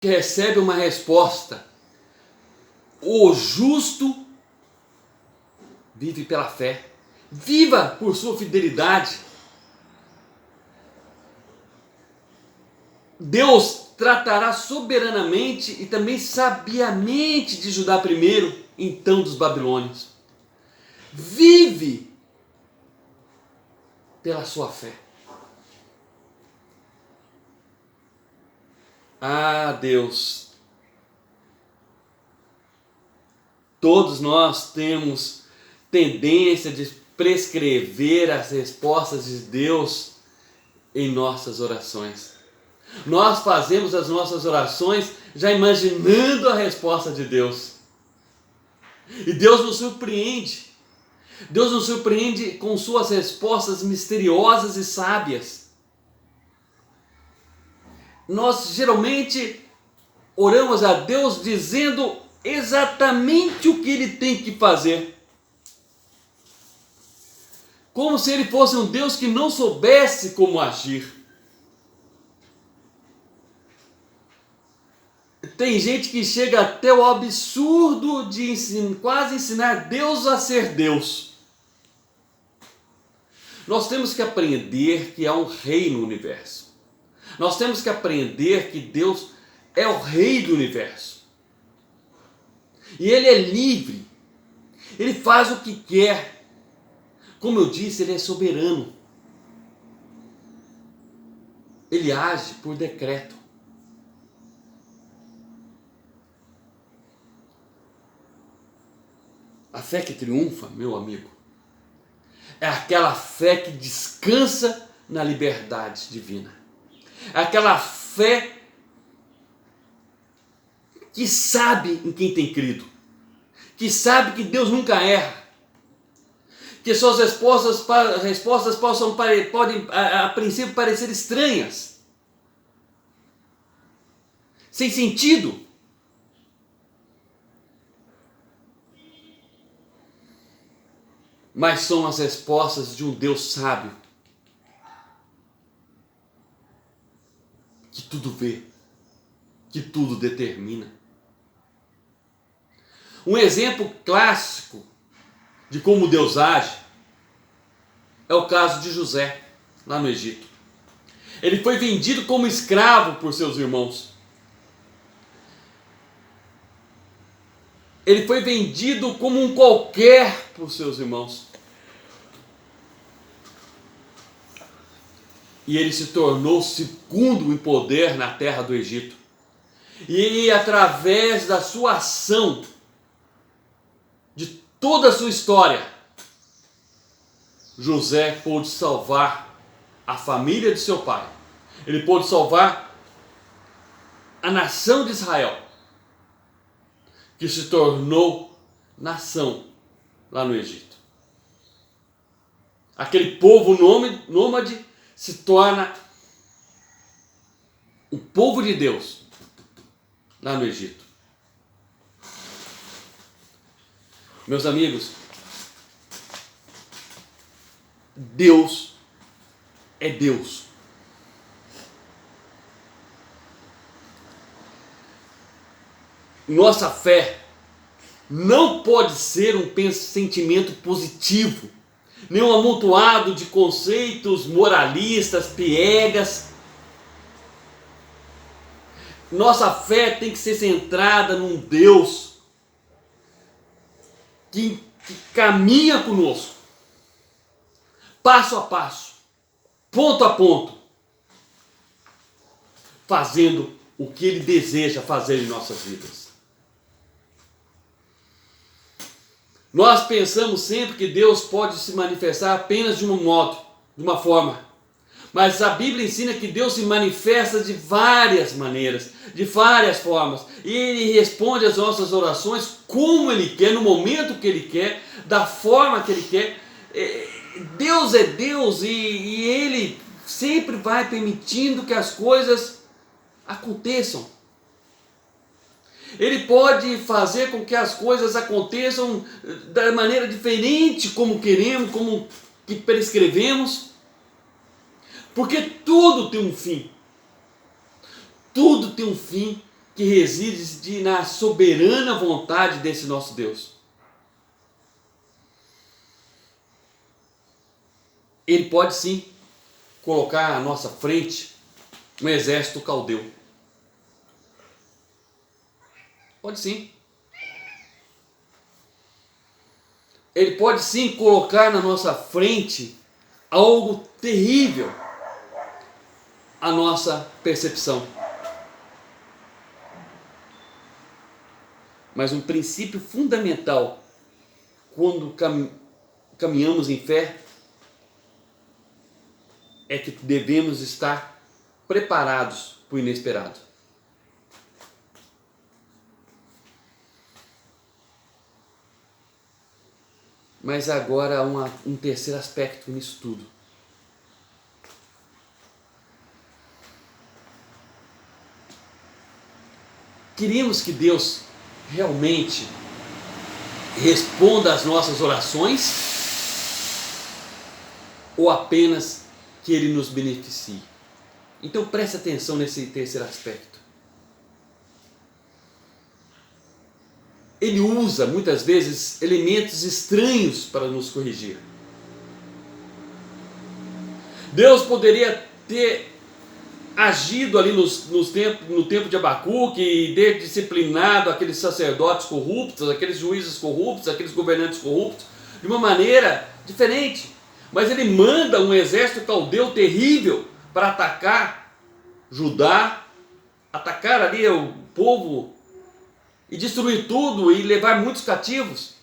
que recebe uma resposta: o justo vive pela fé. Viva por sua fidelidade. Deus tratará soberanamente e também sabiamente de Judá primeiro, então dos babilônios. Vive pela sua fé. Ah, Deus, todos nós temos tendência de prescrever as respostas de Deus em nossas orações. Nós fazemos as nossas orações já imaginando a resposta de Deus. E Deus nos surpreende. Deus nos surpreende com suas respostas misteriosas e sábias. Nós geralmente oramos a Deus dizendo exatamente o que Ele tem que fazer. Como se Ele fosse um Deus que não soubesse como agir. Tem gente que chega até o absurdo de quase ensinar Deus a ser Deus. Nós temos que aprender que há um rei no universo. Nós temos que aprender que Deus é o rei do universo. E Ele é livre. Ele faz o que quer. Como eu disse, Ele é soberano. Ele age por decreto. A fé que triunfa, meu amigo, é aquela fé que descansa na liberdade divina. É aquela fé que sabe em quem tem crido. Que sabe que Deus nunca erra. Que suas respostas podem a princípio parecer estranhas. Sem sentido. Mas são as respostas de um Deus sábio, que tudo vê, que tudo determina. Um exemplo clássico de como Deus age é o caso de José, lá no Egito. Ele foi vendido como escravo por seus irmãos. Ele foi vendido como um qualquer por seus irmãos. E ele se tornou segundo em poder na terra do Egito. E através da sua ação, de toda a sua história, José pôde salvar a família de seu pai. Ele pôde salvar a nação de Israel, que se tornou nação lá no Egito. Aquele povo nômade se torna o povo de Deus lá no Egito. Meus amigos, Deus é Deus. Nossa fé não pode ser um sentimento positivo, nem um amontoado de conceitos moralistas, piegas. Nossa fé tem que ser centrada num Deus que caminha conosco, passo a passo, ponto a ponto, fazendo o que Ele deseja fazer em nossas vidas. Nós pensamos sempre que Deus pode se manifestar apenas de um modo, de uma forma. Mas a Bíblia ensina que Deus se manifesta de várias maneiras, de várias formas. E Ele responde às nossas orações como Ele quer, no momento que Ele quer, da forma que Ele quer. Deus é Deus e Ele sempre vai permitindo que as coisas aconteçam. Ele pode fazer com que as coisas aconteçam da maneira diferente como queremos, como que prescrevemos. Porque tudo tem um fim. Tudo tem um fim que reside na soberana vontade desse nosso Deus. Ele pode sim colocar à nossa frente um exército caldeu. Pode sim. Ele pode sim colocar na nossa frente algo terrível à nossa percepção. Mas um princípio fundamental quando caminhamos em fé é que devemos estar preparados para o inesperado. Mas agora há um terceiro aspecto nisso tudo. Queremos que Deus realmente responda às nossas orações ou apenas que Ele nos beneficie? Então preste atenção nesse terceiro aspecto. Ele usa muitas vezes elementos estranhos para nos corrigir. Deus poderia ter agido ali no tempo de Abacuque e ter disciplinado aqueles sacerdotes corruptos, aqueles juízes corruptos, aqueles governantes corruptos, de uma maneira diferente. Mas ele manda um exército caldeu terrível para atacar Judá, atacar ali o povo e destruir tudo e levar muitos cativos.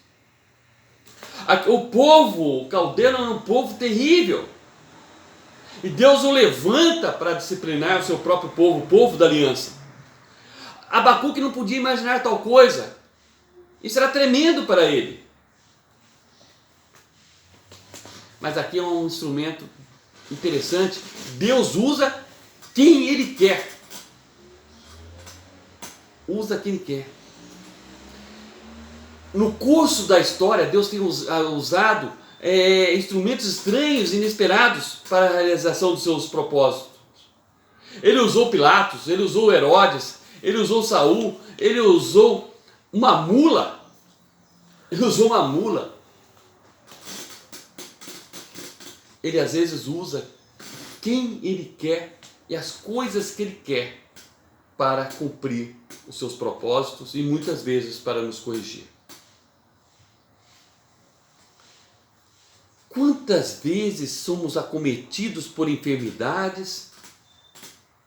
O povo caldeu era um povo terrível. E Deus o levanta para disciplinar o seu próprio povo, o povo da aliança. Abacuque não podia imaginar tal coisa. Isso era tremendo para ele. Mas aqui é um instrumento interessante. Deus usa quem Ele quer. Usa quem Ele quer. No curso da história, Deus tem usado instrumentos estranhos, inesperados para a realização dos seus propósitos. Ele usou Pilatos, ele usou Herodes, ele usou Saul, ele usou uma mula. Ele às vezes usa quem Ele quer e as coisas que Ele quer para cumprir os seus propósitos e muitas vezes para nos corrigir. Quantas vezes somos acometidos por enfermidades,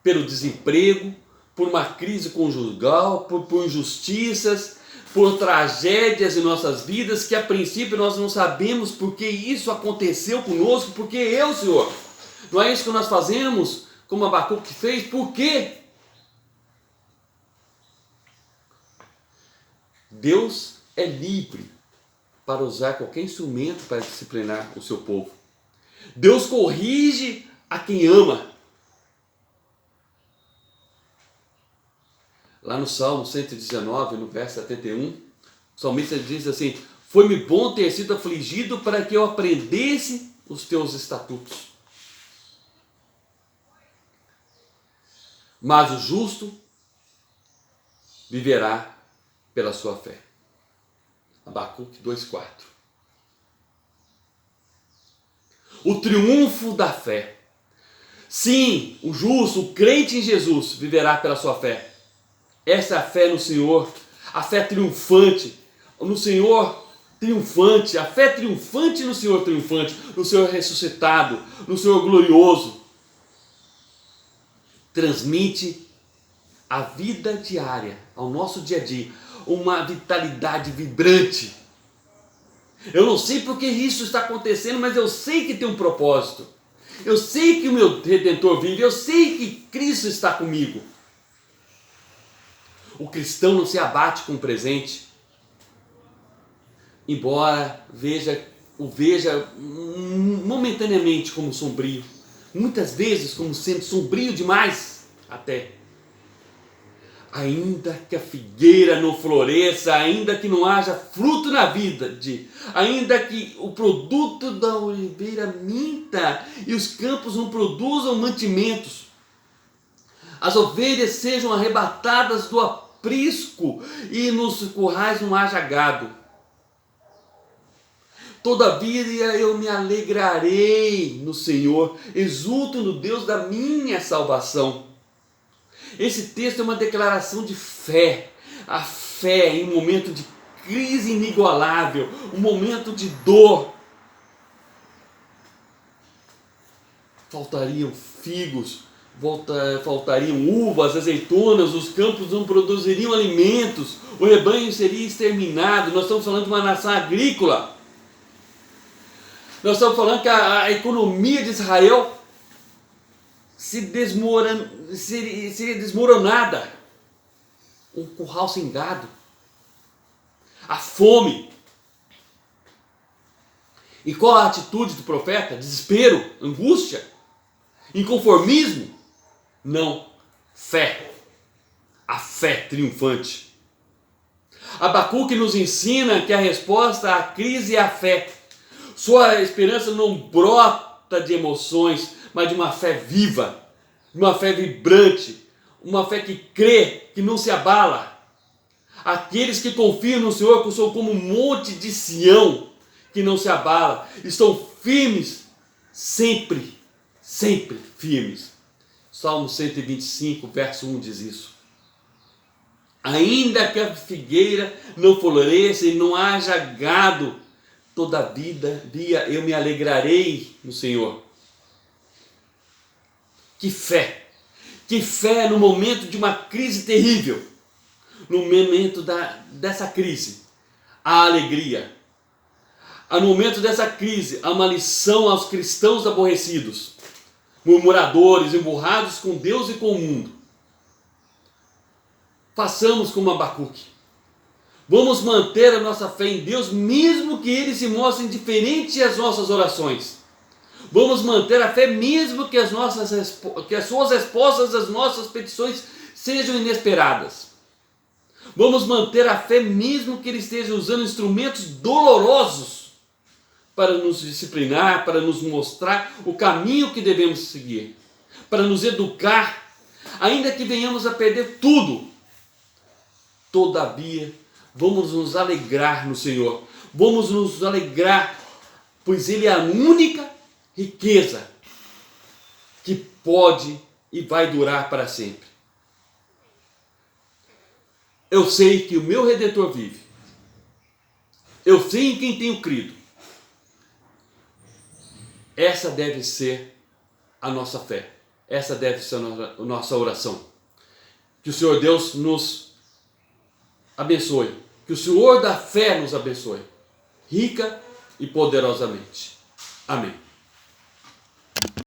pelo desemprego, por uma crise conjugal, por injustiças, por tragédias em nossas vidas, que a princípio nós não sabemos por que isso aconteceu conosco, porque eu, Senhor. Não é isso que nós fazemos, como Abacuque fez? Por quê? Deus é livre para usar qualquer instrumento para disciplinar o seu povo. Deus corrige a quem ama. Lá no Salmo 119, no verso 71, o salmista diz assim: foi-me bom ter sido afligido para que eu aprendesse os teus estatutos. Mas o justo viverá pela sua fé. Abacuque 2,4. O triunfo da fé. Sim, o justo, o crente em Jesus, viverá pela sua fé. Essa é a fé no Senhor, a fé triunfante, no Senhor triunfante, a fé triunfante no Senhor triunfante, no Senhor ressuscitado, no Senhor glorioso. Transmite a vida diária, ao nosso dia a dia, uma vitalidade vibrante. Eu não sei porque isso está acontecendo, mas eu sei que tem um propósito. Eu sei que o meu Redentor vive, eu sei que Cristo está comigo. O cristão não se abate com o presente, embora o veja momentaneamente como sombrio, muitas vezes como sendo sombrio demais até. Ainda que a figueira não floresça, ainda que não haja fruto na vida, ainda que o produto da oliveira minta e os campos não produzam mantimentos, as ovelhas sejam arrebatadas do aprisco e nos currais não haja gado. Todavia eu me alegrarei no Senhor, exulto no Deus da minha salvação. Esse texto é uma declaração de fé. A fé em um momento de crise inigualável, um momento de dor. Faltariam figos, faltariam uvas, azeitonas, os campos não produziriam alimentos, o rebanho seria exterminado. Nós estamos falando de uma nação agrícola. Nós estamos falando que a economia de Israel seria desmoronada. Um curral sem gado. A fome. E qual a atitude do profeta? Desespero, angústia, inconformismo? Não, fé. A fé triunfante. Abacuque nos ensina que a resposta à crise é a fé. Sua esperança não brota de emoções, mas de uma fé viva, de uma fé vibrante, uma fé que crê, que não se abala. Aqueles que confiam no Senhor são como um monte de Sião, que não se abala, estão firmes, sempre, sempre firmes. Salmo 125, verso 1 diz isso. Ainda que a figueira não floresça e não haja gado, todavia eu me alegrarei no Senhor. Que fé no momento de uma crise terrível, no momento dessa crise, a alegria. No momento dessa crise, há uma lição aos cristãos aborrecidos, murmuradores, emburrados com Deus e com o mundo. Façamos como Abacuque. Vamos manter a nossa fé em Deus, mesmo que Ele se mostre indiferente às nossas orações. Vamos manter a fé mesmo que as suas respostas às nossas petições sejam inesperadas. Vamos manter a fé mesmo que Ele esteja usando instrumentos dolorosos para nos disciplinar, para nos mostrar o caminho que devemos seguir, para nos educar, ainda que venhamos a perder tudo. Todavia, vamos nos alegrar no Senhor. Vamos nos alegrar, pois Ele é a única riqueza que pode e vai durar para sempre. Eu sei que o meu Redentor vive. Eu sei em quem tenho crido. Essa deve ser a nossa fé. Essa deve ser a nossa oração. Que o Senhor Deus nos abençoe. Que o Senhor da fé nos abençoe. Rica e poderosamente. Amém.